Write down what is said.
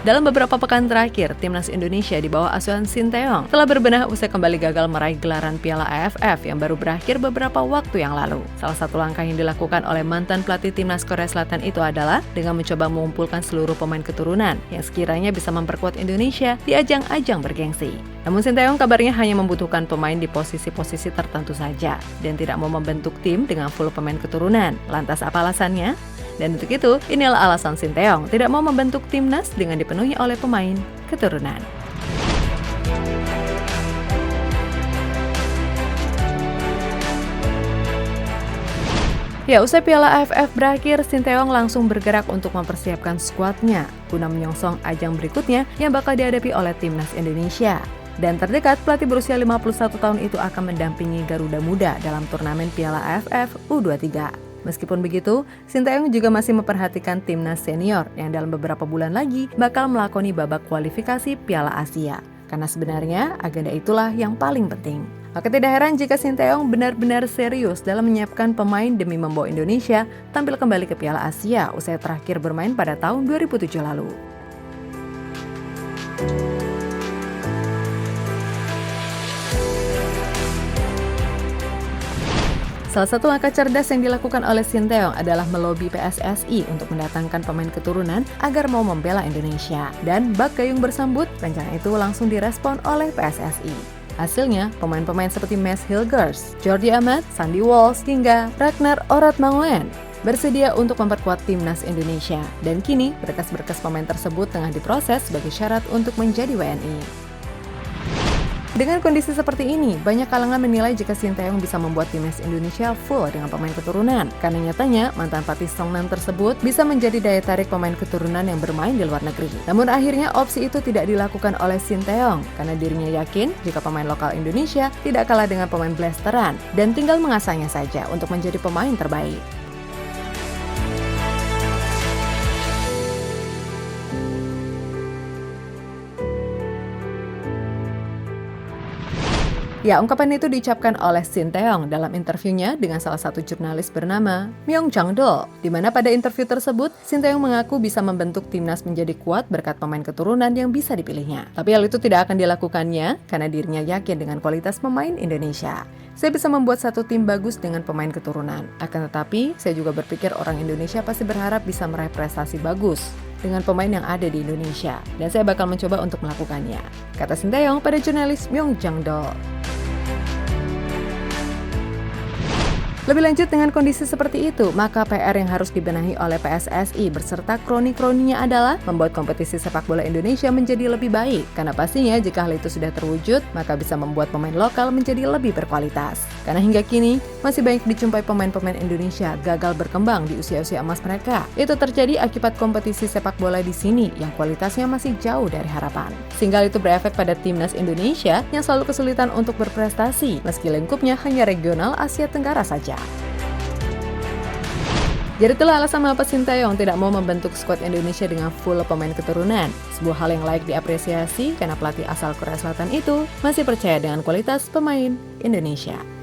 Dalam beberapa pekan terakhir, timnas Indonesia di bawah asuhan Sinteyong telah berbenah usai kembali gagal meraih gelaran Piala AFF yang baru berakhir beberapa waktu yang lalu. Salah satu langkah yang dilakukan oleh mantan pelatih timnas Korea Selatan itu adalah dengan mencoba mengumpulkan seluruh pemain keturunan yang sekiranya bisa memperkuat Indonesia di ajang-ajang bergengsi. Namun Sinteyong kabarnya hanya membutuhkan pemain di posisi-posisi tertentu saja dan tidak mau membentuk tim dengan full pemain keturunan. Lantas apa alasannya? Dan untuk itu, inilah alasan Sinteyong tidak mau membentuk timnas dengan dipenuhi oleh pemain keturunan. Ya, usai Piala AFF berakhir, Sinteyong langsung bergerak untuk mempersiapkan skuadnya guna menyongsong ajang berikutnya yang bakal dihadapi oleh timnas Indonesia. Dan terdekat, pelatih berusia 51 tahun itu akan mendampingi Garuda Muda dalam turnamen Piala AFF U23. Meskipun begitu, Sinteyong juga masih memperhatikan timnas senior yang dalam beberapa bulan lagi bakal melakoni babak kualifikasi Piala Asia. Karena sebenarnya agenda itulah yang paling penting. Maka tidak heran jika Sinteyong benar-benar serius dalam menyiapkan pemain demi membawa Indonesia tampil kembali ke Piala Asia usai terakhir bermain pada tahun 2007 lalu. Salah satu langkah cerdas yang dilakukan oleh Sinteyong adalah melobi PSSI untuk mendatangkan pemain keturunan agar mau membela Indonesia. Dan bak gayung bersambut, rencana itu langsung direspon oleh PSSI. Hasilnya, pemain-pemain seperti Mads Hilgers, Jordi Amat, Sandy Walsh, hingga Ragnar Oratmanguyen bersedia untuk memperkuat timnas Indonesia. Dan kini, berkas-berkas pemain tersebut tengah diproses sebagai syarat untuk menjadi WNI. Dengan kondisi seperti ini, banyak kalangan menilai jika Sinteyong bisa membuat timnas Indonesia full dengan pemain keturunan. Karena nyatanya, mantan pelatih Songnam tersebut bisa menjadi daya tarik pemain keturunan yang bermain di luar negeri. Namun akhirnya opsi itu tidak dilakukan oleh Sinteyong, karena dirinya yakin jika pemain lokal Indonesia tidak kalah dengan pemain blasteran, dan tinggal mengasahnya saja untuk menjadi pemain terbaik. Ya, ungkapan itu diucapkan oleh Sinteyong dalam interviunya dengan salah satu jurnalis bernama Myung Chang-dol, di mana pada interview tersebut, Sinteyong mengaku bisa membentuk timnas menjadi kuat berkat pemain keturunan yang bisa dipilihnya. Tapi hal itu tidak akan dilakukannya karena dirinya yakin dengan kualitas pemain Indonesia. Saya bisa membuat satu tim bagus dengan pemain keturunan. Akan tetapi, saya juga berpikir orang Indonesia pasti berharap bisa meraih prestasi bagus dengan pemain yang ada di Indonesia. Dan saya bakal mencoba untuk melakukannya, kata Sinteyong pada jurnalis Myung Chang-dol. Lebih lanjut, dengan kondisi seperti itu, maka PR yang harus dibenahi oleh PSSI beserta kroni-kroninya adalah membuat kompetisi sepak bola Indonesia menjadi lebih baik. Karena pastinya jika hal itu sudah terwujud, maka bisa membuat pemain lokal menjadi lebih berkualitas. Karena hingga kini, masih banyak dijumpai pemain-pemain Indonesia gagal berkembang di usia-usia emas mereka. Itu terjadi akibat kompetisi sepak bola di sini yang kualitasnya masih jauh dari harapan. Sehingga itu berefek pada timnas Indonesia yang selalu kesulitan untuk berprestasi, meski lingkupnya hanya regional Asia Tenggara saja. Jadi itulah alasan mengapa Sinteyong tidak mau membentuk skuad Indonesia dengan full pemain keturunan. Sebuah hal yang layak diapresiasi karena pelatih asal Korea Selatan itu masih percaya dengan kualitas pemain Indonesia.